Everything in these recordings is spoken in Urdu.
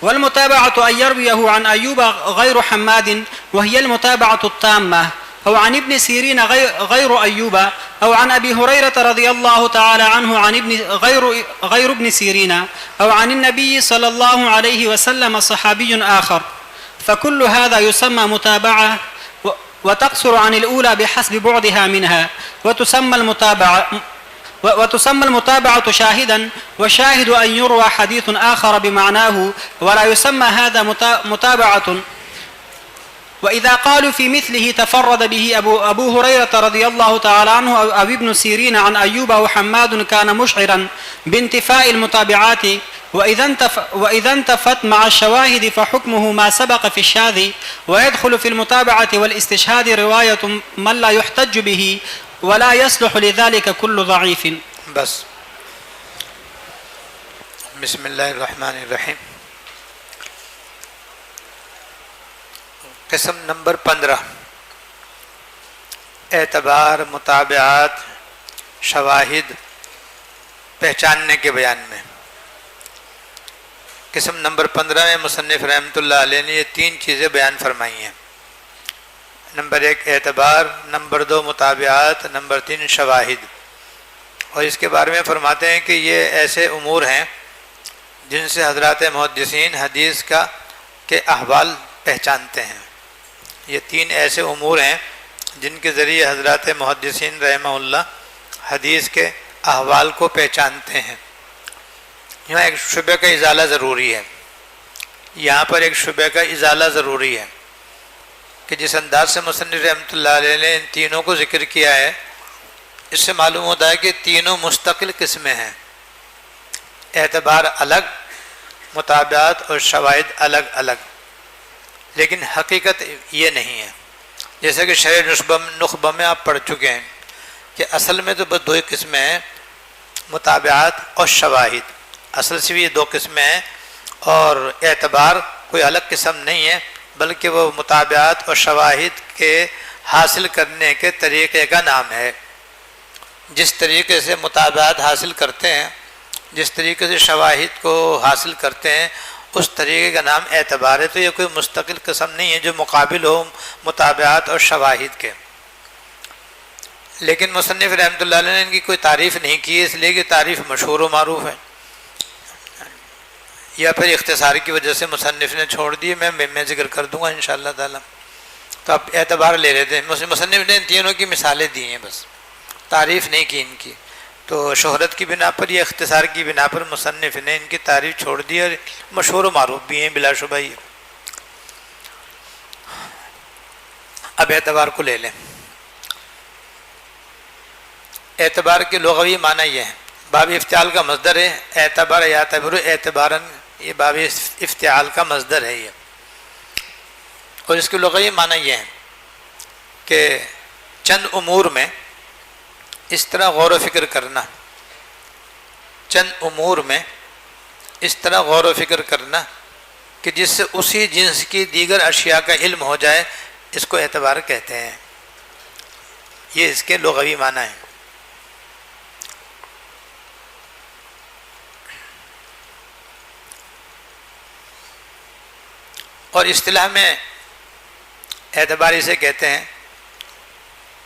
والمتابعة أن يرويه عن أيوب غير حماد وهي المتابعة التامة، أو عن ابن سيرين غير أيوب، أو عن أبي هريرة رضي الله تعالى عنه عن غير ابن سيرين، أو عن النبي صلى الله عليه وسلم صحابي آخر، فكل هذا يسمى متابعة، وتقصر عن الأولى بحسب بعدها منها، وتسمى المتابعة شاهدا، والشاهد أن يروى حديث آخر بمعناه، ولا يسمى هذا متابعة. وإذا قالوا في مثله تفرد به أبو هريرة رضي الله تعالى عنه أو ابن سيرين عن أيوب أو حماد كان مشعرا بانتفاء المتابعات، وإذا انتفت مع الشواهد فحكمه ما سبق في الشاذ، ويدخل في المتابعة والاستشهاد رواية من لا يحتج به، ولا يصلح لذلك كل ضعيف. بس بسم اللہ الرحمن الرحیم. قسم نمبر 15 اعتبار، متابعات، شواہد پہچاننے کے بیان میں. قسم نمبر 15 میں مصنف رحمۃ اللہ علیہ نے یہ 3 چیزیں بیان فرمائی ہیں. نمبر 1 اعتبار، نمبر 2 متابعات، نمبر 3 شواہد. اور اس کے بارے میں فرماتے ہیں کہ یہ ایسے امور ہیں جن سے حضرات محدثین حدیث کے احوال پہچانتے ہیں. یہ 3 ایسے امور ہیں جن کے ذریعے حضرات محدثین رحمہ اللہ حدیث کے احوال کو پہچانتے ہیں. یہاں ایک شبہ کا ازالہ ضروری ہے. یہاں پر ایک شبہ کا ازالہ ضروری ہے کہ جس انداز سے مصنف رحمۃ اللہ علیہ نے ان تینوں کو ذکر کیا ہے، اس سے معلوم ہوتا ہے کہ تینوں مستقل قسمیں ہیں. اعتبار الگ، متابعات اور شواہد الگ الگ، لیکن حقیقت یہ نہیں ہے. جیسا کہ شرح نخبہ میں آپ پڑھ چکے ہیں کہ اصل میں تو بس 2 ہی قسمیں ہیں، متابعات اور شواہد. اصل سے بھی یہ 2 قسمیں ہیں، اور اعتبار کوئی الگ قسم نہیں ہے، بلکہ وہ متابعات اور شواہد کے حاصل کرنے کے طریقے کا نام ہے. جس طریقے سے متابعات حاصل کرتے ہیں، جس طریقے سے شواہد کو حاصل کرتے ہیں، اس طریقے کا نام اعتبار ہے. تو یہ کوئی مستقل قسم نہیں ہے جو مقابل ہو متابعات اور شواہد کے. لیکن مصنف رحمۃ اللہ علیہ نے ان کی کوئی تعریف نہیں کی، اس لیے کہ تعریف مشہور و معروف ہے، یا پھر اختصار کی وجہ سے مصنف نے چھوڑ دی. میں ذکر کر دوں گا انشاءاللہ تعالی. تو اب اعتبار لے لیتے ہیں. مصنف نے ان تینوں کی مثالیں دی ہیں، بس تعریف نہیں کی ان کی. تو شہرت کی بنا پر یا اختصار کی بنا پر مصنف نے ان کی تعریف چھوڑ دی، اور مشہور و معروف بھی ہیں بلا شبہ. یہ اب اعتبار کو لے لیں. اعتبار کے لغوی معنی یہ ہے، باب افتعال کا مصدر ہے. اعتبار یعتبر اعتباراً، یہ باب افتعال کا مصدر ہے یہ. اور اس کے لغوی معنی یہ ہے کہ چند امور میں اس طرح غور و فکر کرنا، چند امور میں اس طرح غور و فکر کرنا کہ جس سے اسی جنس کی دیگر اشیاء کا علم ہو جائے، اس کو اعتبار کہتے ہیں. یہ اس کے لغوی معنی ہیں. اور اصطلاح میں اعتبار اسے کہتے ہیں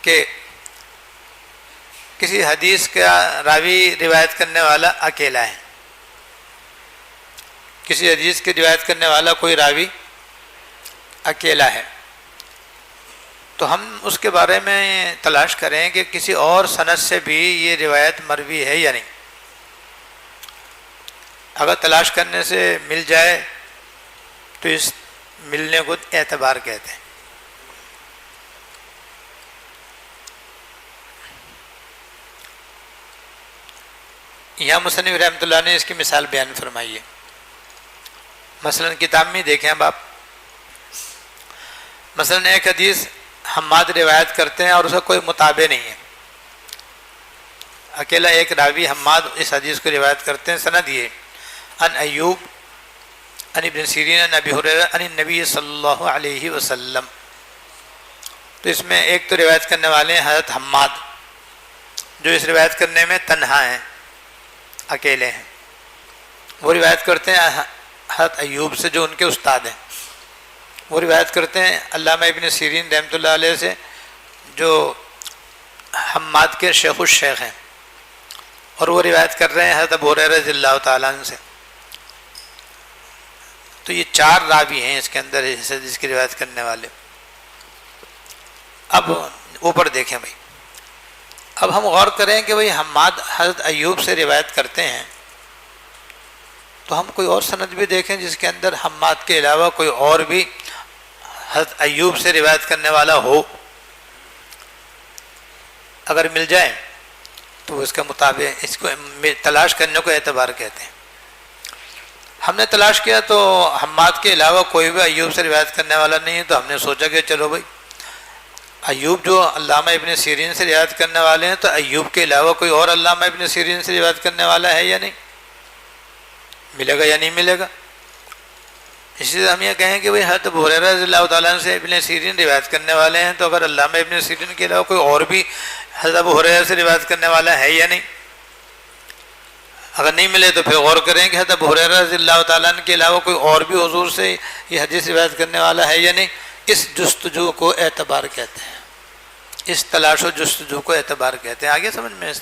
کہ کسی حدیث کا راوی روایت کرنے والا اکیلا ہے. کسی حدیث کی روایت کرنے والا کوئی راوی اکیلا ہے، تو ہم اس کے بارے میں تلاش کریں کہ کسی اور سند سے بھی یہ روایت مروی ہے یا نہیں. اگر تلاش کرنے سے مل جائے تو اس ملنے کو اعتبار کہتے ہیں. یہاں مصنف رحمۃ اللہ نے اس کی مثال بیان فرمائی ہے. مثلا کتاب میں دیکھیں اب آپ، مثلا ایک حدیث حماد روایت کرتے ہیں اور اس کا کوئی متابع نہیں ہے. اکیلا ایک راوی حماد اس حدیث کو روایت کرتے ہیں. سند یہ ان ایوب ان ابن سیرین ان ابی ہریرہ ان النبی صلی اللہ علیہ وسلم. تو اس میں ایک تو روایت کرنے والے ہیں حضرت حماد، جو اس روایت کرنے میں تنہا ہیں، اکیلے ہیں. وہ روایت کرتے ہیں حضرت ایوب سے جو ان کے استاد ہیں، وہ روایت کرتے ہیں علامہ ابن سیرین رحمۃ اللہ علیہ سے، جو حماد کے شیخ الشیخ ہیں، اور وہ روایت کر رہے ہیں حضرت ابو ہریرہ رضی اللہ تعالیٰ عنہ سے۔ تو یہ 4 راوی ہیں اس کے اندر جس کی روایت کرنے والے۔ اب اوپر دیکھیں بھائی، اب ہم غور کریں کہ بھائی حماد حضرت ایوب سے روایت کرتے ہیں، تو ہم کوئی اور سند بھی دیکھیں جس کے اندر حماد کے علاوہ کوئی اور بھی حضرت ایوب سے روایت کرنے والا ہو، اگر مل جائے تو اس کے مطابق اس کو تلاش کرنے کو اعتبار کہتے ہیں۔ ہم نے تلاش کیا تو حماد کے علاوہ کوئی بھی ایوب سے روایت کرنے والا نہیں ہے، تو ہم نے سوچا کہ چلو بھائی ایوب جو علامہ ابن سیرین سے روایت کرنے والے ہیں، تو ایوب کے علاوہ کوئی اور علامہ ابن سیرین سے روایت کرنے والا ہے یا نہیں، ملے گا یا نہیں ملے گا۔ اسی طرح ہم یہ کہیں کہ بھائی حضرت ابو ہریرہ رضی اللہ تعالیٰ عنہ سے ابن سیرین روایت کرنے والے ہیں، تو اگر علامہ ابن سیرین کے علاوہ کوئی اور بھی حضرت ابو ہریرہ سے روایت کرنے والا ہے یا نہیں، اگر نہیں ملے تو پھر غور کریں کہ حضرت ابو ہریرہ رضی اللہ تعالیٰ عنہ کے علاوہ کوئی اور بھی حضور سے یہ حدیث روایت کرنے والا ہے یا نہیں۔ اس جستجو کو اعتبار کہتے ہیں، اس تلاش و جستجو کو اعتبار کہتے ہیں۔ آگے سمجھ میں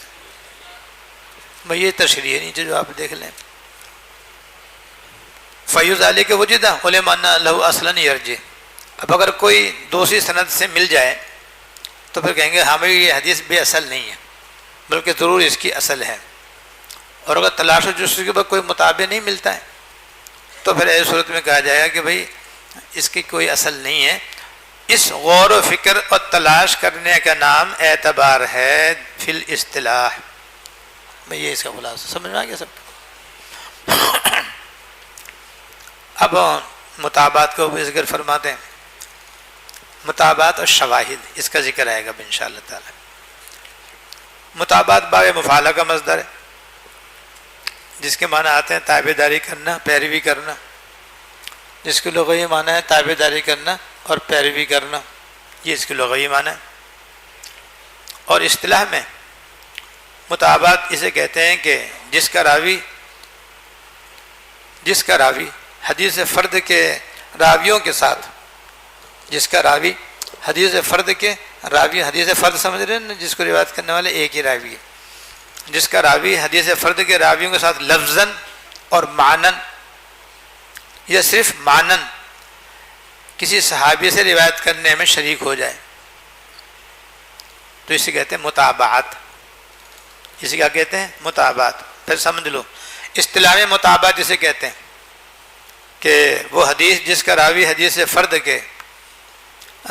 بھائی یہ تشریح ہے نیچے جو آپ دیکھ لیں۔ فیوز علی کے وجودہ علماء لہو اصلاً یرجع، اب اگر کوئی دوسری سند سے مل جائے تو پھر کہیں گے ہمیں یہ حدیث بے اصل نہیں ہے، بلکہ ضرور اس کی اصل ہے۔ اور اگر تلاش و جستجو کے بعد کوئی مطابع نہیں ملتا ہے تو پھر ایسی صورت میں کہا جائے گا کہ بھائی اس کی کوئی اصل نہیں ہے۔ اس غور و فکر اور تلاش کرنے کا نام اعتبار ہے فی الاصطلاح۔ بھائی یہ اس کا خلاصہ سمجھ میں آ گیا سب۔ اب مطابعات کو بھی ذکر فرماتے ہیں، مطابعات اور شواہد، اس کا ذکر آئے گا انشاءاللہ تعالی۔ مطابعات باب مفعلہ کا مصدر ہے، جس کے معنی آتے ہیں تابع داری کرنا، پیروی کرنا، جس کے لغوی معنی ہے تابع داری کرنا اور پیروی کرنا، یہ اس کے لغوی معنی ہے۔ اور اصطلاح میں مطابعات اسے کہتے ہیں کہ جس کا راوی حدیث فرد کے راویوں کے ساتھ، جس کا راوی حدیث فرد کے راوی، حدیث فرد سمجھ رہے ہیں نا، جس کو روایت کرنے والے ایک ہی راوی ہے، جس کا راوی حدیث فرد کے راویوں کے ساتھ لفظاً اور معنن یا صرف معنن کسی صحابی سے روایت کرنے میں شریک ہو جائے تو اسے کہتے ہیں مطابعات۔ اسے کیا کہتے ہیں؟ مطابعات۔ پھر سمجھ لو اصطلاح میں مطابعات جسے کہتے ہیں کہ وہ حدیث جس کا راوی حدیث فرد کے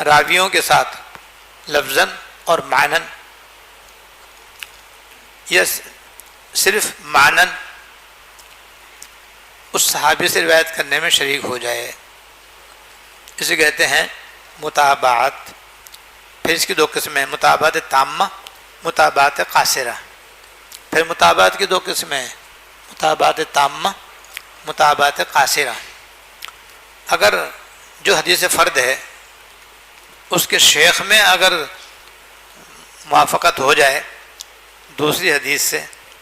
راویوں کے ساتھ لفظاً اور معنن یا صرف معنن اس صحابی سے روایت کرنے میں شریک ہو جائے، اسے کہتے ہیں مطابعات۔ پھر اس کی 2 قسمیں ہیں، مطابعات تامہ، مطابعات قاصرہ۔ پھر مطابعات کی 2 قسمیں ہیں، مطابعات تامہ، مطابعات قاصرہ۔ اگر جو حدیث فرد ہے اس کے شیخ میں اگر موافقت ہو جائے دوسری حدیث سے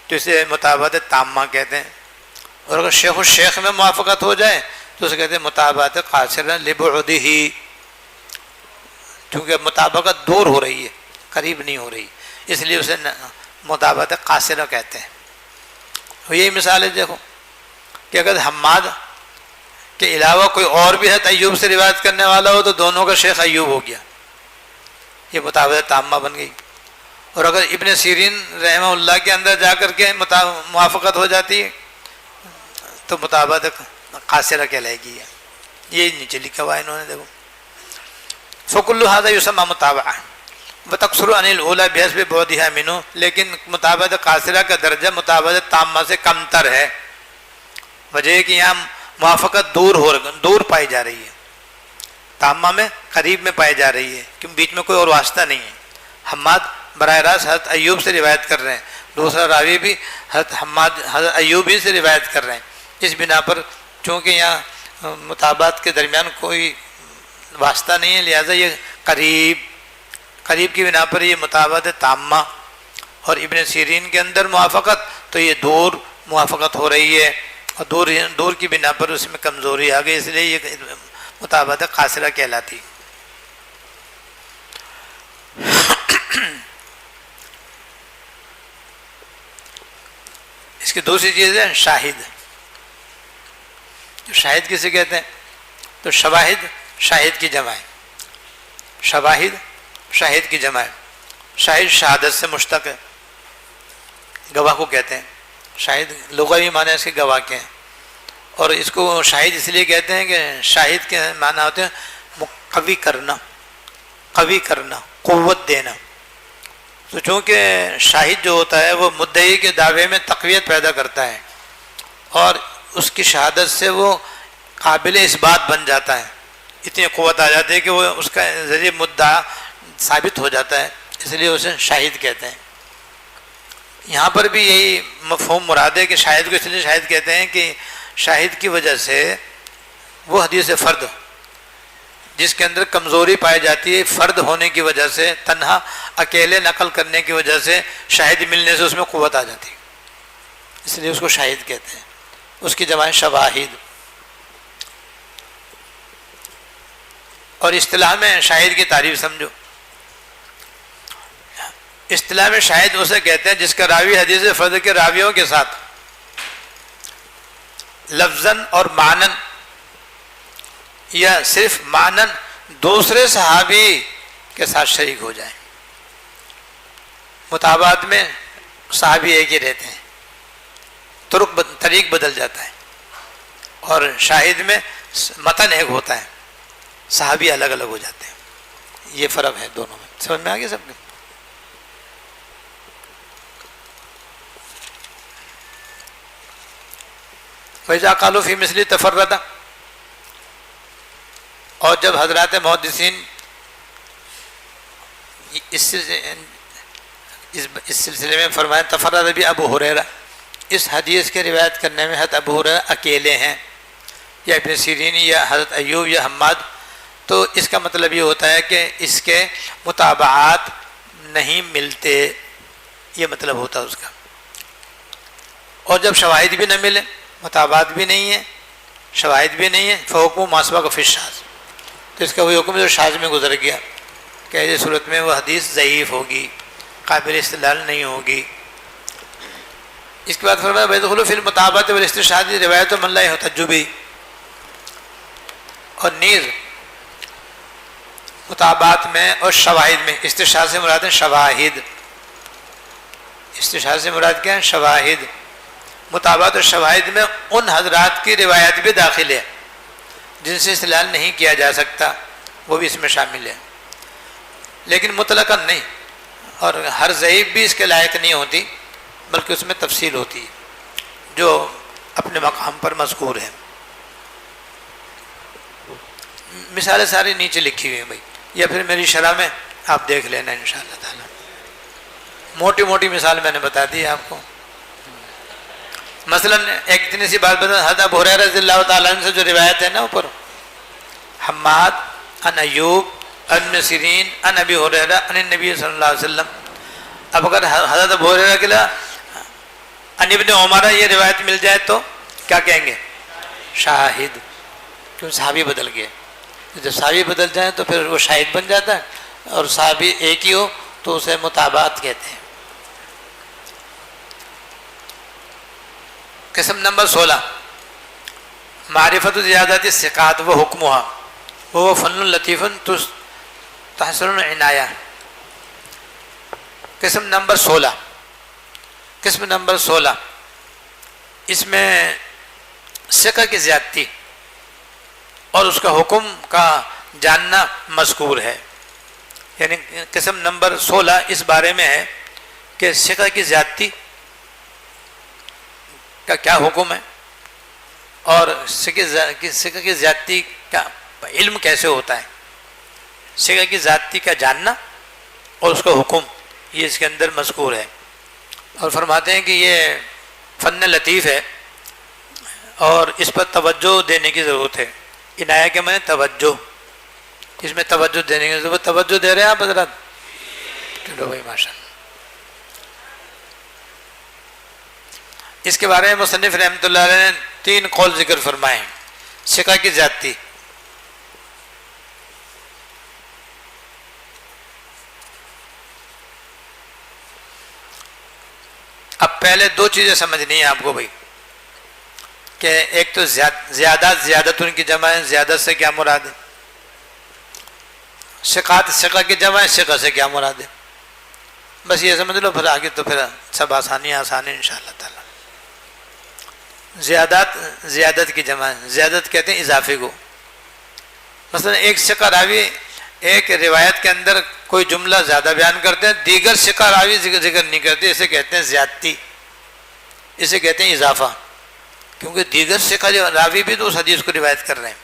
تو اسے مطابعات تامہ کہتے ہیں، اور اگر شیخ الشیخ میں موافقت ہو جائے تو اسے کہتے ہیں مطابعات قاصرہ لبعدہ، کیونکہ مطابقت دور ہو رہی ہے، قریب نہیں ہو رہی، اس لیے اسے مطابعات قاصرہ کہتے ہیں۔ یہی مثال ہے، دیکھو کہ اگر حماد کے علاوہ کوئی اور بھی ہے ایوب سے روایت کرنے والا ہو تو دونوں کا شیخ ایوب ہو گیا، یہ مطابعت تامہ بن گئی۔ اور اگر ابن سیرین رحمہ اللہ کے اندر جا کر کے موافقت ہو جاتی ہے تو مطابعت قاصرہ کہلائے گی، یہ نیچے لکھا ہوا ہے انہوں نے، دیکھو فکل ھذا یسمى مطابعہ وتقصر عن الاولی بحسب بعدها منه، لیکن مطابعت قاصرہ کا درجہ مطابعت تامہ سے کم تر ہے، وجہ ہے کہ یہاں موافقت دور پائی جا رہی ہے، تامہ میں قریب میں پائی جا رہی ہے، کیونکہ بیچ میں کوئی اور واسطہ نہیں ہے۔ حماد براہ راست حضرت ایوب سے روایت کر رہے ہیں، دوسرا راوی بھی حضرت ایوب ہی سے روایت کر رہے ہیں، اس بنا پر چونکہ یہاں مطابعت کے درمیان کوئی واسطہ نہیں ہے، لہذا یہ قریب کی بنا پر یہ مطابعت تامہ، اور ابن سیرین کے اندر موافقت تو یہ دور موافقت ہو رہی ہے، اور دور کی بنا پر اس میں کمزوری آ گئی، اس لیے یہ مطابقت قاصرہ کہلاتی۔ اس کی دوسری چیز ہے شاہد۔ شاہد کسے کہتے ہیں؟ تو شواہد شاہد کی جمع ہے، شواہد شاہد کی جمع ہے۔ شاہد شہادت سے مشتق ہے، گواہ کو کہتے ہیں۔ شاہد لغوی معنی اس کے گواہ کے ہیں، اور اس کو شاہد اس لیے کہتے ہیں کہ شاہد کے معنی ہوتے ہیں قوی کرنا، قوی کرنا، قوت دینا۔ تو چونکہ شاہد جو ہوتا ہے وہ مدعی کے دعوے میں تقویت پیدا کرتا ہے، اور اس کی شہادت سے وہ قابل اثبات بن جاتا ہے، اتنی قوت آ جاتی ہے کہ وہ اس کا ذریعہ مدعا ثابت ہو جاتا ہے، اس لیے اسے شاہد کہتے ہیں۔ یہاں پر بھی یہی مفہوم مراد ہے کہ شاہد کو اس لیے شاہد کہتے ہیں کہ شاہد کی وجہ سے وہ حدیث فرد جس کے اندر کمزوری پائی جاتی ہے، فرد ہونے کی وجہ سے، تنہا اکیلے نقل کرنے کی وجہ سے شاہد ملنے سے اس میں قوت آ جاتی ہے، اس لیے اس کو شاہد کہتے ہیں۔ اس کی جمع شواہد۔ اور اصطلاح میں شاہد کی تعریف سمجھو۔ اصطلاح میں شاہد اسے کہتے ہیں جس کا راوی حدیث فرد کے راویوں کے ساتھ لفظاً اور معنن یا صرف معنن دوسرے صحابی کے ساتھ شریک ہو جائیں۔ مطابعت میں صحابی ایک ہی رہتے ہیں، طریق بدل جاتا ہے، اور شاہد میں متن ایک ہوتا ہے، صحابی الگ الگ ہو جاتے ہیں۔ یہ فرق ہے دونوں میں، سمجھ میں آ گیا سب کو؟ وَإِذَا قَالُوا فِي مِثْلِ تَفَرَّدَ، اور جب حضرات محدثین اس سلسلے میں فرمائیں تفرد بھی ابو ہریرہ، اس حدیث کے روایت کرنے میں حضرت ابو ہریرہ اکیلے ہیں، یا ابن سیرین یا حضرت ایوب یا حماد، تو اس کا مطلب یہ ہوتا ہے کہ اس کے متابعات نہیں ملتے، یہ مطلب ہوتا ہے اس کا۔ اور جب شواہد بھی نہ ملے، متابعات بھی نہیں ہے، شواہد بھی نہیں ہے، فحکم ما سبق فی الشاذ، تو اس کا وہی حکم جو شاذ میں گزر گیا کہ ایسی صورت میں وہ حدیث ضعیف ہوگی، قابل استدلال نہیں ہوگی۔ اس کے بعد فرمایا وَيَدْخُلُ فِي الْمُتَابَعَةِ وَالِاسْتِشْهَادِ رِوَایَةُ مَنْ لَا يُحْتَجُّ بِهِ، اور نیز متابعات میں اور شواہد میں، استشہاد سے مراد ہے شواہد، استشہاد سے مراد کیا ہے؟ شواہد۔ متابعات اور شواہد میں ان حضرات کی روایت بھی داخل ہے جن سے استدلال نہیں کیا جا سکتا، وہ بھی اس میں شامل ہے، لیکن مطلقاً نہیں، اور ہر ضعیف بھی اس کے لائق نہیں ہوتی، بلکہ اس میں تفصیل ہوتی ہے جو اپنے مقام پر مذکور ہے۔ مثالیں ساری نیچے لکھی ہوئی ہیں بھائی، یا پھر میری شرح میں آپ دیکھ لینا انشاءاللہ تعالی۔ موٹی موٹی مثال میں نے بتا دی آپ کو۔ مثلا ایک اتنی سی بات بتا، حضرت ابو ہریرہ رضی اللہ تعالیٰ عنہ سے جو روایت ہے نا اوپر، حماد عن ایوب عن ابن سیرین عن ابی ہریرہ عن النبی صلی اللہ علیہ وسلم، اب اگر حضرت ابو ہریرہ کے لیے عن ابن عمر یہ روایت مل جائے تو کیا کہیں گے؟ شاہد، کیوں صحابی بدل گئے، جب صحابی بدل جائیں تو پھر وہ شاہد بن جاتا ہے، اور صحابی ایک ہی ہو تو اسے متابعت کہتے ہیں۔ قسم نمبر 16 معرفت زیادت الثقات و حکمها وہ فن لطیف تحصل العنایہ۔ قسم نمبر 16 اس میں ثقہ کی زیادتی اور اس کا حکم کا جاننا مذکور ہے، یعنی قسم نمبر 16 اس بارے میں ہے کہ ثقہ کی زیادتی کا کیا حکم ہے، اور ثقہ کی زیادتی کا علم کیسے ہوتا ہے، ثقہ کی زیادتی کا جاننا اور اس کا حکم، یہ اس کے اندر مذکور ہے۔ اور فرماتے ہیں کہ یہ فن لطیف ہے اور اس پر توجہ دینے کی ضرورت ہے۔ عنایہ کے معنی توجہ، اس میں توجہ دینے کی ضرورت، توجہ دے رہے ہیں آپ حضرات؟ چلو بھائی ماشاء اللہ۔ اس کے بارے میں مصنف رحمۃ اللہ علیہ نے 3 قول ذکر فرمائے ہیں. ثقہ کی زیادتی. اب پہلے 2 چیزیں سمجھنی ہیں آپ کو بھائی، کہ ایک تو زیادت ان کی جمع ہے. زیادت سے کیا مراد ہے؟ ثقات ثقہ کی جمع ہے. ثقہ سے کیا مراد ہے؟ بس یہ سمجھ لو، پھر آگے تو پھر سب آسان انشاءاللہ تعالی. زیادت کی جمع ہے. زیادت کہتے ہیں اضافے کو. مثلا ایک ثقہ راوی ایک روایت کے اندر کوئی جملہ زیادہ بیان کرتے ہیں، دیگر ثقہ راوی ذکر نہیں کرتے، اسے کہتے ہیں زیادتی، اسے کہتے ہیں اضافہ. کیونکہ دیگر ثقہ راوی بھی تو اس حدیث کو روایت کر رہے ہیں،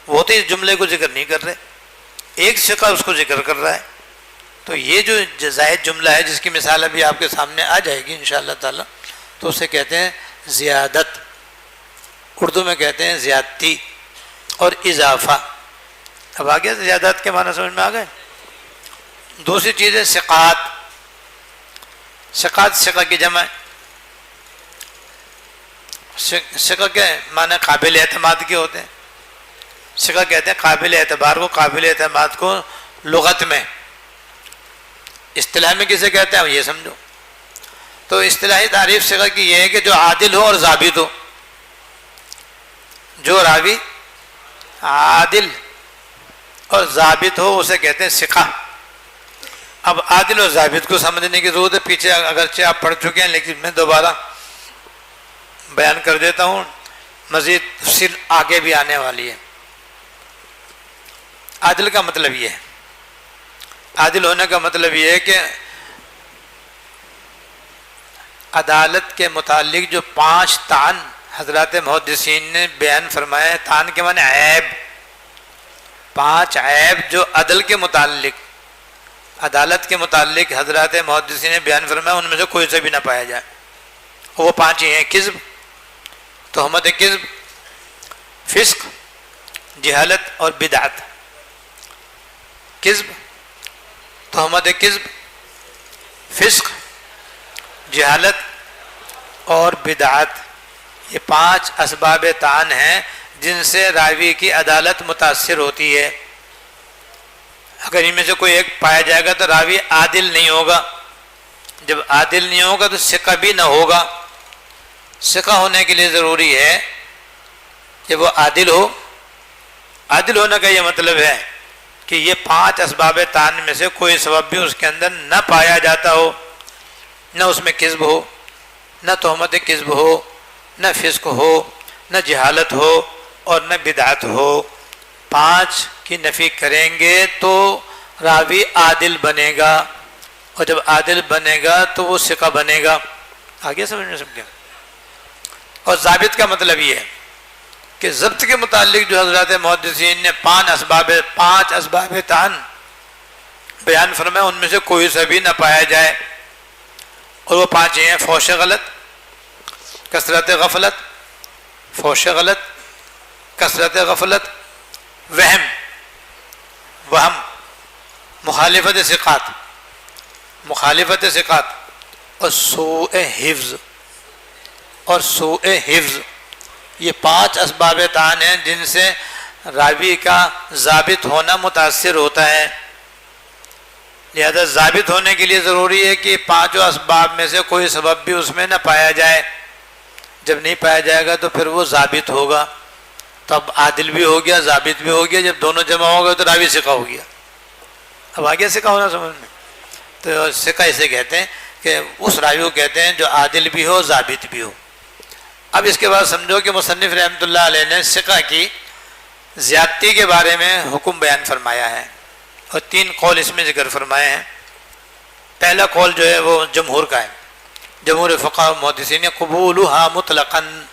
وہ تو اس جملے کو ذکر نہیں کر رہے، ایک ثقہ اس کو ذکر کر رہا ہے. تو یہ جو زائد جملہ ہے جس کی مثال ابھی آپ کے سامنے آ جائے گی انشاءاللہ تعالی، تو اسے کہتے ہیں زیادت. اردو میں کہتے ہیں زیادتی اور اضافہ. اب آگے زیادت کے معنی سمجھ میں آ گئے. دوسری چیز ہے ثقات. ثقات ثقہ کی جمع ہے. ثقہ کے معنی قابل اعتماد کے ہوتے ہیں. ثقہ کہتے ہیں قابل اعتبار کو، قابل اعتماد کو لغت میں. اصطلاح میں کسے کہتے ہیں یہ سمجھو. تو اصطلاحی تعریف ثقہ کی یہ ہے کہ جو عادل ہو اور ضابط ہو. جو راوی عادل اور ضابط ہو اسے کہتے ہیں ثقہ. اب عادل اور ضابط کو سمجھنے کی ضرورت ہے. پیچھے اگرچہ آپ پڑھ چکے ہیں لیکن میں دوبارہ بیان کر دیتا ہوں، مزید تفصیل آگے بھی آنے والی ہے. عادل کا مطلب یہ ہے، عادل ہونے کا مطلب یہ ہے کہ عدالت کے متعلق جو 5 طعن حضرات محدثین نے بیان فرمائے. طعن کے معنی عیب. 5 عیب جو عدل کے متعلق، عدالت کے متعلق حضرات محدثین نے بیان فرمائے، ان میں سے کوئی سے بھی نہ پایا جائے. وہ 5 ہی ہیں: کذب، تہمت کذب، فسق، جہالت اور بدعت. کذب، تہمت کذب، فسق، جہالت اور بدعت، یہ 5 اسباب طعن ہیں جن سے راوی کی عدالت متاثر ہوتی ہے. اگر ان میں سے کوئی ایک پایا جائے گا تو راوی عادل نہیں ہوگا. جب عادل نہیں ہوگا تو ثقہ بھی نہ ہوگا. ثقہ ہونے کے لیے ضروری ہے کہ وہ عادل ہو. عادل ہونے کا یہ مطلب ہے کہ یہ 5 اسباب طعن میں سے کوئی سبب بھی اس کے اندر نہ پایا جاتا ہو. نہ اس میں کذب ہو، نہ تہمت کذب ہو، نہ فسق ہو، نہ جہالت ہو اور نہ بدعت ہو. 5 کی نفی کریں گے تو راوی عادل بنے گا، اور جب عادل بنے گا تو وہ ثقہ بنے گا. آگے سمجھنے سمجھے. اور ضابط کا مطلب یہ ہے کہ ضبط کے متعلق جو حضرات محدثین نے 5 اسباب طعن بیان فرمائے، ان میں سے کوئی سا بھی نہ پایا جائے. اور وہ 5 ہیں: فحش غلط، کثرت غفلت، فحش غلط، کثرت غفلت، وہم، مخالفت ثقات اور سوء حفظ. یہ 5 اسباب طعن ہیں جن سے راوی کا ضابط ہونا متاثر ہوتا ہے. لہذا ضابط ہونے کے لیے ضروری ہے کہ 5 اسباب میں سے کوئی سبب بھی اس میں نہ پایا جائے. جب نہیں پایا جائے گا تو پھر وہ ضابط ہوگا. تو اب عادل بھی ہو گیا، ضابط بھی ہو گیا. جب دونوں جمع ہو گئے تو راوی ثقہ ہو گیا. اب آگے ثقہ ہونا سمجھ میں. تو ثقہ اسے کہتے ہیں کہ اس راوی کو کہتے ہیں جو عادل بھی ہو، ضابط بھی ہو. اب اس کے بعد سمجھو کہ مصنف رحمۃ اللہ علیہ نے ثقہ کی زیادتی کے بارے میں حکم بیان فرمایا ہے، اور 3 قول اس میں ذکر فرمائے ہیں. پہلا قول جو ہے وہ جمہور کا ہے. جمہور فقہاء و محدثین قبولها مطلقاً،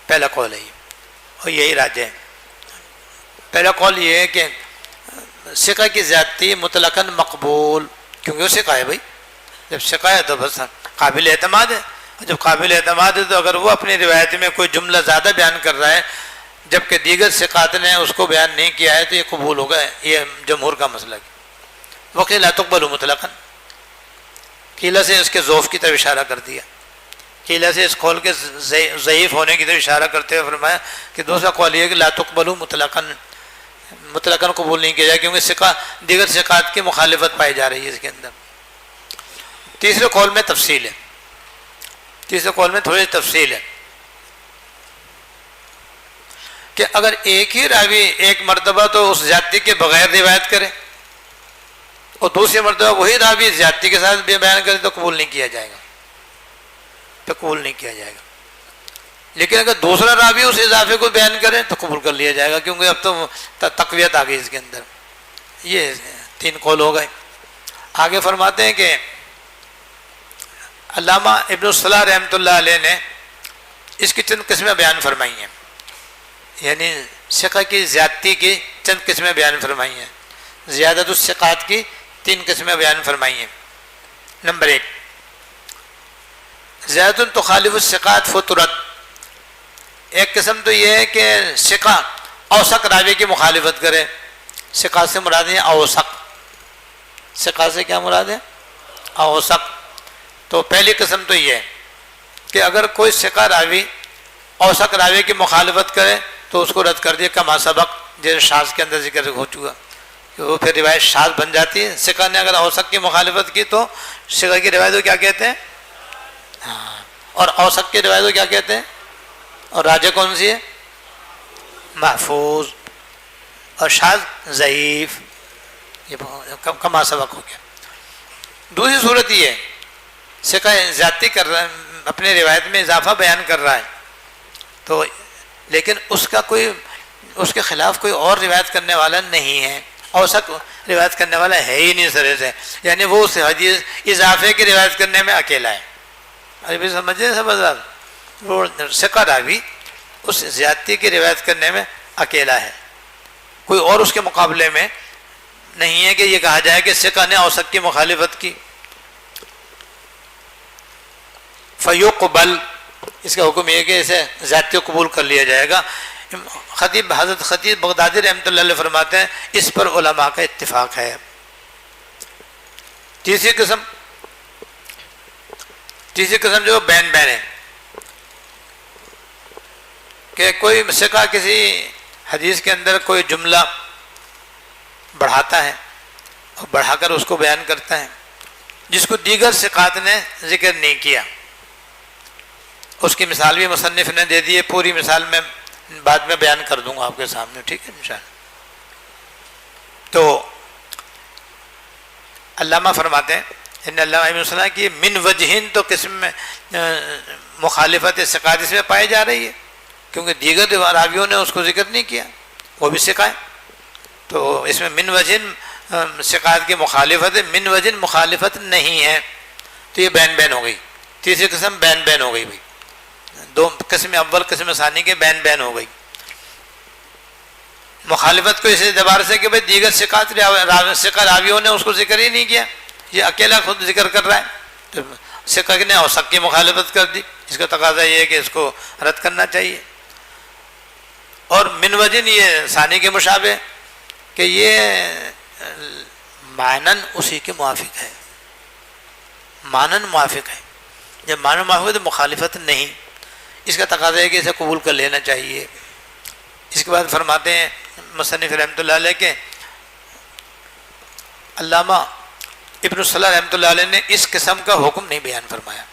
پہلا قول ہے یہ، اور یہی راجح ہے. پہلا قول یہ ہے کہ ثقہ کی زیادتی مطلقاً مقبول، کیونکہ وہ ثقہ ہے بھائی. جب ثقہ ہے تو بس قابل اعتماد ہے. جب قابل اعتماد ہے تو اگر وہ اپنی روایت میں کوئی جملہ زیادہ بیان کر رہا ہے جبکہ دیگر ثقات نے اس کو بیان نہیں کیا ہے تو یہ قبول ہوگا. یہ جمہور کا مسئلہ ہے. وقیل لا تقبل مطلقاً، قیلہ سے اس کے ضعف کی طرف اشارہ کر دیا. قیلہ سے اس قول کے ضعیف ہونے کی طرف اشارہ کرتے ہوئے فرمایا کہ دوسرا قول یہ ہے کہ لا تقبلوا مطلقاً قبول نہیں کیا جائے، کیونکہ دیگر ثقات کی مخالفت پائی جا رہی ہے اس کے اندر۔ تیسرے قول میں تفصیل ہے، تیسرے قول میں تھوڑی تفصیل ہے کہ اگر ایک ہی راوی ایک مرتبہ تو اس زیادتی کے بغیر روایت کرے اور دوسری مرتبہ وہی راوی زیادتی کے ساتھ بھی بیان کرے تو قبول نہیں کیا جائے گا، تو قبول نہیں کیا جائے گا۔ لیکن اگر دوسرا راوی اس اضافے کو بیان کرے تو قبول کر لیا جائے گا، کیونکہ اب تو تقویت آ گئی اس کے اندر۔ یہ تین قول ہو گئے۔ آگے فرماتے ہیں کہ علامہ ابن الصلاح رحمۃ اللہ علیہ نے اس کی چند قسمیں بیان فرمائی ہیں، یعنی ثقہ کی زیادتی کی چند قسمیں بیان فرمائی ہیں، زیادت الثقات کی 3 قسمیں بیان فرمائی ہیں۔ نمبر 1، زیادت تخالف الثقات فطرت۔ ایک قسم تو یہ ہے کہ ثقہ اوثق راوی کی مخالفت کرے۔ ثقات سے مراد ہے اوثق، ثقات سے کیا مراد ہے؟ اوثق۔ تو پہلی قسم تو یہ ہے کہ اگر کوئی ثقہ راوی اوثق راوی کی مخالفت کرے تو اس کو رد کر دیا، کما سبق، جیسے شاذ کے اندر ذکر ہو چکا کہ وہ پھر روایت شاذ بن جاتی ہے۔ ثقہ نے اگر اوثق کی مخالفت کی تو ثقہ کی روایت کو کیا کہتے ہیں؟ اور اوثق کی روایت کو کیا کہتے ہیں؟ اور راجح کون سی ہے؟ محفوظ، اور شاذ ضعیف، یہ کما سبق ہو گیا۔ دوسری صورت یہ ہے ثقہ زیادتی کر رہا ہے، اپنے روایت میں اضافہ بیان کر رہا ہے، تو لیکن اس کا کوئی اس کے خلاف کوئی اور روایت کرنے والا نہیں ہے، اوثق روایت کرنے والا ہے ہی نہیں سرے سے، یعنی وہ اس حدیث اضافے کی روایت کرنے میں اکیلا ہے۔ ابھی بھی سمجھے سمجھدار؟ وہ ثقہ راوی اس زیادتی کی روایت کرنے میں اکیلا ہے، کوئی اور اس کے مقابلے میں نہیں ہے کہ یہ کہا جائے کہ ثقہ نے اوثق کی مخالفت کی۔ فیقبل، اس کا حکم یہ ہے کہ اسے زیادتی قبول کر لیا جائے گا۔ حضرت خطیب بغدادی رحمۃ اللہ علیہ فرماتے ہیں اس پر علماء کا اتفاق ہے۔ تیسری قسم جو بین ہے کہ کوئی ثقہ کسی حدیث کے اندر کوئی جملہ بڑھاتا ہے اور بڑھا کر اس کو بیان کرتا ہے جس کو دیگر ثقات نے ذکر نہیں کیا۔ اس کی مثال بھی مصنف نے دے دی ہے، پوری مثال میں بعد میں بیان کر دوں گا آپ کے سامنے، ٹھیک ہے انشاءاللہ۔ تو علامہ فرماتے ہیں ان علامہ ابن صلاح کی من وجہن تو قسم میں مخالفت ثقات اس میں پائی جا رہی ہے، کیونکہ دیگر راویوں نے اس کو ذکر نہیں کیا، وہ بھی ثقہ ہے، تو اس میں من وجہن ثقات کی مخالفت ہے، من وجہن مخالفت نہیں ہے، تو یہ بین ہو گئی۔ تیسری قسم بین ہو گئی بھائی، دو قسم اول قسم ثانی کے بین ہو گئی۔ مخالفت کو اس اعتبار سے کہ بھائی دیگر ثقہ راویوں نے اس کو ذکر ہی نہیں کیا، یہ اکیلا خود ذکر کر رہا ہے، تو ثقہ نے اوثق کی مخالفت کر دی، اس کا تقاضا یہ ہے کہ اس کو رد کرنا چاہیے۔ اور من وجہن یہ ثانی کے مشابہ کہ یہ معنن اسی کے موافق ہے، معنن موافق ہے، جب معنن موافق ہے تو مخالفت نہیں، اس کا تقاضا ہے کہ اسے قبول کر لینا چاہیے۔ اس کے بعد فرماتے ہیں مصنف رحمۃ اللہ علیہ کے علامہ ابن الصلاح رحمۃ اللہ علیہ نے اس قسم کا حکم نہیں بیان فرمایا،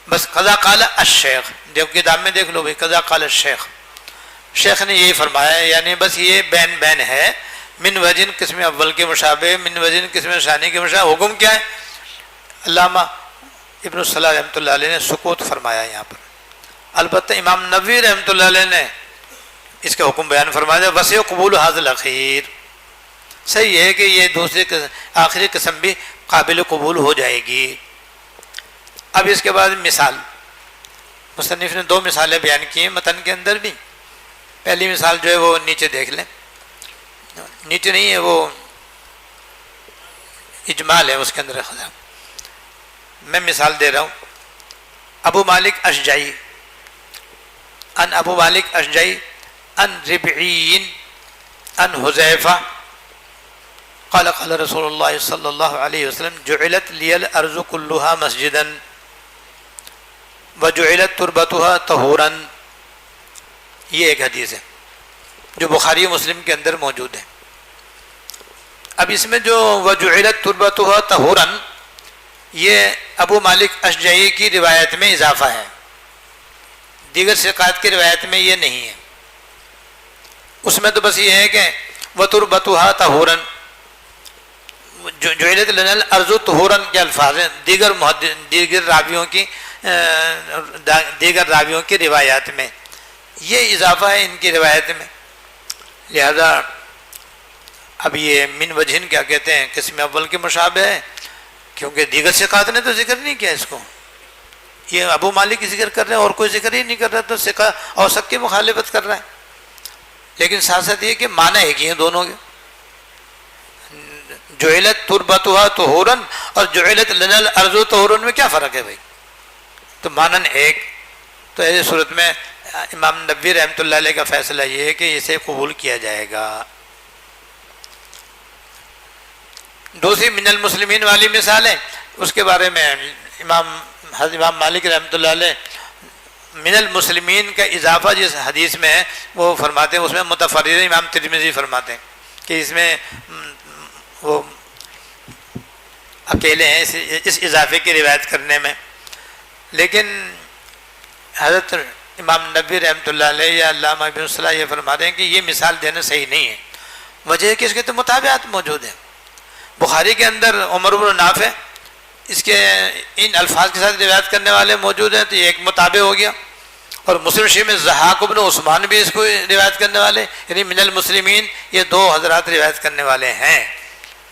بس قضا قال الشیخ، جب کتاب میں دیکھ لو بھائی قضا قال الشیخ، شیخ نے یہی فرمایا، یعنی بس یہ بین ہے، من وجہن قسم اول کے مشابہ، من وجہن قسم ثانی کے مشابہ۔ حکم کیا ہے؟ علامہ ابن الصلاح رحمۃ اللہ علیہ نے سکوت فرمایا یہاں پر، البتہ امام نووی رحمۃ اللہ علیہ نے اس کا حکم بیان فرمایا وسیع قبول حاضر الاخیر، صحیح ہے کہ یہ دوسری آخری قسم بھی قابل قبول ہو جائے گی۔ اب اس کے بعد مثال، مصنف نے 2 مثالیں بیان کی ہیں متن کے اندر بھی۔ پہلی مثال جو ہے وہ نیچے دیکھ لیں، نیچے نہیں ہے، وہ اجمال ہے اس کے اندر خدا، میں مثال دے رہا ہوں۔ ابو مالک اشجعی ان ابو مالک اشجعی ان ربعی ان حذیفہ قال قال رسول اللہ صلی اللہ علیہ وسلم جعلت لی الارض کلها مسجدا وجعلت تربتها طہورا، یہ ایک حدیث ہے جو بخاری و مسلم کے اندر موجود ہے۔ اب اس میں جو وجعلت تربتها طہورا، یہ ابو مالک اشجعی کی روایت میں اضافہ ہے، دیگر ثقات کی روایت میں یہ نہیں ہے۔ اس میں تو بس یہ ہے کہ وتربتها طہورا، جعلت لنا الارض طہورا کے الفاظ ہیں دیگر راویوں کی روایات میں، یہ اضافہ ہے ان کی روایت میں۔ لہذا اب یہ من وجہن کیا کہتے ہیں، قسم اول کے مشابہ ہے، کیونکہ دیگر ثقات نے تو ذکر نہیں کیا اس کو، یہ ابو مالک کی ذکر کر رہے ہیں اور کوئی ذکر ہی نہیں کر رہا، تو ثقہ اوثق کی مخالفت کر رہا ہے۔ لیکن ساتھ ساتھ یہ کہ معنی ایک ہی ہیں دونوں کے، جعلت تربتها طہورا اور جعلت لنا الارض طہورا میں کیا فرق ہے بھائی؟ تو معنی ایک۔ تو ایسی صورت میں امام نبوی رحمۃ اللہ علیہ کا فیصلہ یہ ہے کہ اسے قبول کیا جائے گا۔ دوسری من المسلمین والی مثال ہے، اس کے بارے میں امام مالک رحمۃ اللہ علیہ من المسلمین کا اضافہ جس حدیث میں ہے وہ فرماتے ہیں، اس میں متفرد امام ترمذی فرماتے ہیں کہ اس میں وہ اکیلے ہیں اس اضافے کی روایت کرنے میں۔ لیکن حضرت امام نبوی رحمۃ اللہ علیہ یا علامہ ابن صلاح یہ فرماتے ہیں کہ یہ مثال دینا صحیح نہیں ہے، وجہ ہے کہ اس کے تو مطابعات موجود ہیں۔ بخاری کے اندر عمر بن نافع اس کے ان الفاظ کے ساتھ روایت کرنے والے موجود ہیں، تو یہ ایک مطابع ہو گیا، اور مسلم شریف میں ضحاک بن عثمان بھی اس کو روایت کرنے والے، یعنی من المسلمین یہ دو حضرات روایت کرنے والے ہیں۔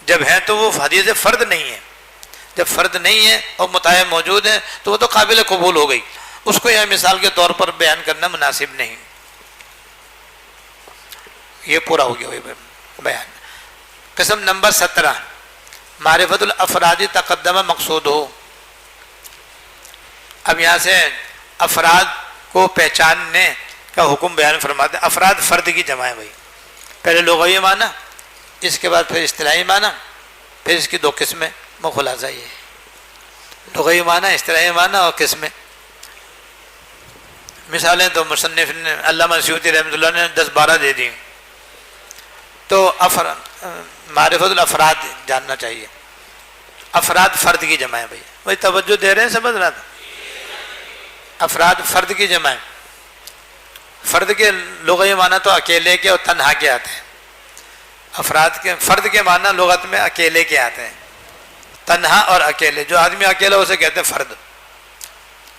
جب ہیں تو وہ حدیث فرد نہیں ہے، جب فرد نہیں ہے اور مطابع موجود ہیں تو وہ تو قابل قبول ہو گئی، اس کو یہ مثال کے طور پر بیان کرنا مناسب نہیں۔ یہ پورا ہو گیا بیان۔ قسم نمبر 17 معرفت الافراد تقدم مقصود ہو۔ اب یہاں سے افراد کو پہچاننے کا حکم بیان فرماتے ہیں۔ افراد فرد کی جمع ہے بھائی، پہلے لغوی معنی، اس کے بعد پھر اصطلاحی معنی، پھر اس کی دو قسمیں، وہ خلاصہ یہ ہے، لغوی معنی، اصطلاحی معنی اور قسمیں۔ مثالیں تو مصنف نے علامہ سیوطی رحمۃ اللہ نے 10-12 دے دی۔ تو معرفت الافراد جاننا چاہیے، افراد فرد کی جمع ہے بھائی توجہ دے رہے ہیں، سمجھ رہا تھا؟ افراد فرد کی جمع ہے۔ فرد کے لغوی معنی تو اکیلے کے اور تنہا کے آتے ہیں، افراد کے فرد کے معنی لغت میں اکیلے کے آتے ہیں، تنہا اور اکیلے، جو آدمی اکیلا اسے کہتے ہیں فرد،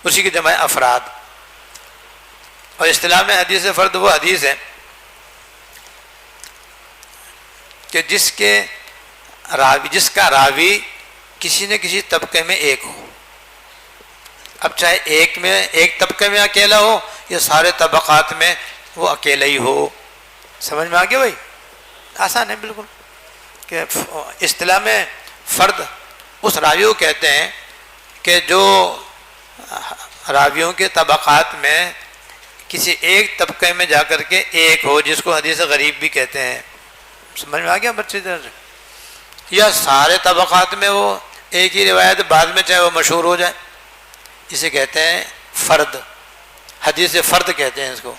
اسی کی جمع ہے افراد۔ اور اصطلاح میں حدیث فرد وہ حدیث ہے کہ جس کا راوی کسی نہ کسی طبقے میں ایک ہو، اب چاہے ایک طبقے میں اکیلا ہو یا سارے طبقات میں وہ اکیلا ہی ہو۔ سمجھ میں آ گیا بھائی؟ آسان ہے بالکل کہ اصطلاح میں فرد اس راوی کو کہتے ہیں کہ جو راویوں کے طبقات میں کسی ایک طبقے میں جا کر کے ایک ہو، جس کو حدیث غریب بھی کہتے ہیں۔ سمجھ میں آ گیا بچے سے؟ یا سارے طبقات میں وہ ایک ہی روایت بعد میں چاہے وہ مشہور ہو جائے، اسے کہتے ہیں فرد، حدیث فرد کہتے ہیں اس کو،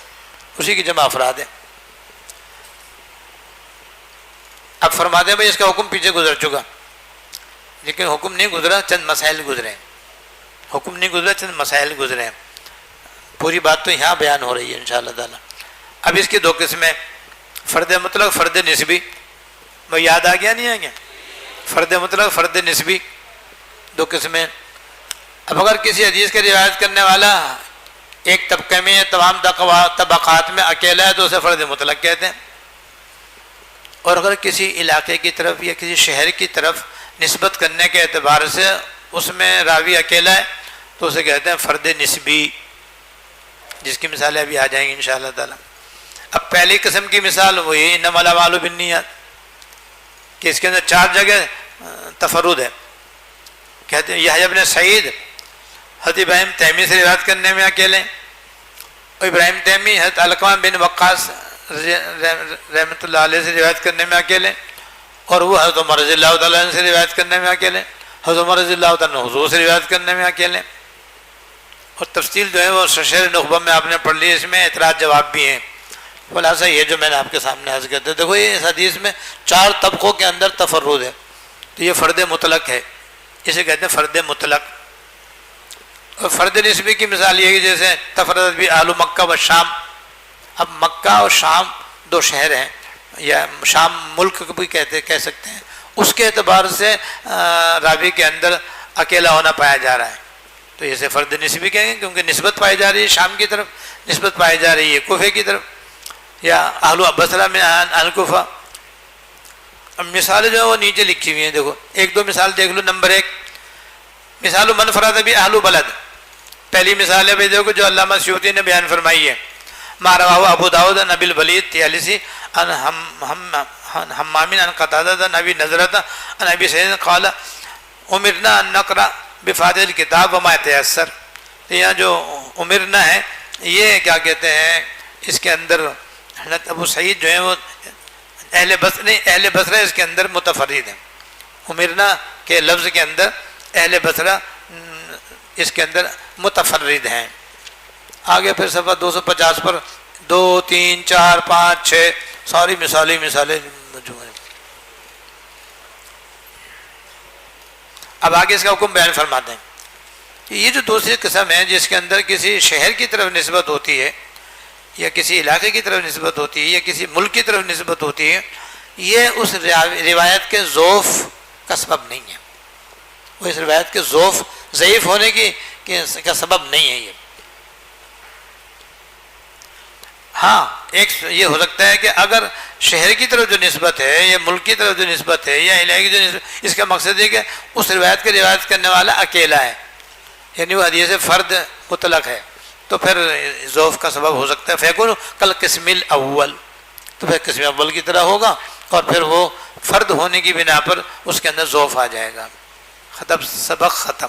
اسی کی جمع افراد ہے۔ اب فرماتے ہیں بھائی اس کا حکم پیچھے گزر چکا، لیکن حکم نہیں گزرا، چند مسائل گزرے، حکم نہیں گزرا، چند مسائل گزرے۔ پوری بات تو یہاں بیان ہو رہی ہے انشاءاللہ تعالی۔ اب اس کی دو قسمیں، فرد مطلق، فرد نسبی، وہ یاد آ گیا نہیں آ گیا؟ فرد مطلق، فرد نسبی، دو قسمیں۔ اب اگر کسی حدیث کی روایت کرنے والا ایک طبقے میں تمام طبقات میں اکیلا ہے تو اسے فرد مطلق کہتے ہیں، اور اگر کسی علاقے کی طرف یا کسی شہر کی طرف نسبت کرنے کے اعتبار سے اس میں راوی اکیلا ہے تو اسے کہتے ہیں فرد نسبی، جس کی مثالیں ابھی آ جائیں گی انشاءاللہ تعالی۔ اب پہلی قسم کی مثال وہی انما الاعمال بالنیات، کہ اس کے اندر 4 جگہ تفرد ہے۔ کہتے ہیں یحییٰ بن سعید حضرت ابراہیم تیمی سے روایت کرنے میں اکیلے، اور ابراہیم تیمی حضرت علقمہ بن وقاص رحمۃ اللہ علیہ سے روایت کرنے میں اکیلے، اور وہ حضرت عمر رضی اللہ تعالیٰ عنہ سے روایت کرنے میں اکیلے، حضرت عمر رضی اللہ تعالیٰ عنہ حضور سے روایت کرنے میں اکیلے۔ اور تفصیل جو ہے وہ شرح نخبہ میں آپ نے پڑھ لی، اس میں اعتراض جواب بھی ہیں۔ خلاصہ یہ جو میں نے آپ کے سامنے عرض کرتے دیکھو یہ اس حدیث میں 4 طبقوں کے اندر تفرد ہے، تو یہ فرد مطلق ہے، اسے کہتے ہیں فرد مطلق۔ اور فرد نسبی کی مثال یہ ہے کہ جیسے تفردت بھی اہل مکہ و شام، اب مکہ اور شام 2 شہر ہیں، یا شام ملک بھی کہہ سکتے ہیں، اس کے اعتبار سے راوی کے اندر اکیلا ہونا پایا جا رہا ہے، تو اسے فرد نسبی کہیں گے، کیونکہ نسبت پائی جا رہی ہے شام کی طرف، نسبت پائی جا رہی ہے کوفے کی طرف، یا اہل بصرہ میں اہل کوفہ۔ اب مثالیں جو ہے وہ نیچے لکھی ہوئی ہیں، دیکھو 1-2 مثال دیکھ لو۔ نمبر 1 مثال من فرد بھی اہل بلد، پہلی مثال ہے بھائی دیکھو جو علامہ سیوطی نے بیان فرمائی ہے، ما رواہ ابو داؤد عن ابی الولید طیالسی عن حمام عن قتادہ عن ابی نضرۃ عن ابی سعید قال امرنا ان نقرأ بفاتحہ الکتاب وما یتیسر۔ یہاں جو امرنا ہے یہ کیا کہتے ہیں، اس کے اندر حضرت ابو سعید جو ہیں وہ اہل بصرہ اس کے اندر متفرد ہیں، امرنا کے لفظ کے اندر اہل بصرہ اس کے اندر متفرد ہیں۔ آگے پھر صفحہ 250 پر 2 3 4 5 6 ساری مثالیں موجود ہیں۔ اب آگے اس کا حکم بیان فرماتے ہیں کہ یہ جو دوسری قسم ہے جس کے اندر کسی شہر کی طرف نسبت ہوتی ہے، یا کسی علاقے کی طرف نسبت ہوتی ہے، یا کسی ملک کی طرف نسبت ہوتی ہے، یہ اس روایت کے ضعف کا سبب نہیں ہے، وہ اس روایت کے ضعیف ہونے کا سبب نہیں ہے۔ یہ ہاں ایک یہ ہو سکتا ہے کہ اگر شہر کی طرف جو نسبت ہے، یا ملک کی طرف جو نسبت ہے، یا علاقے کی جو نسبت، اس کا مقصد ہے کہ اس روایت کے روایت کرنے والا اکیلا ہے، یعنی وہ حدیث فرد مطلق ہے، تو پھر ضعف کا سبب ہو سکتا ہے۔ فیکون کل قسم الاول، تو پھر قسم اول کی طرح ہوگا، اور پھر وہ فرد ہونے کی بنا پر اس کے اندر ضعف آ جائے گا۔ ختم، سبق ختم۔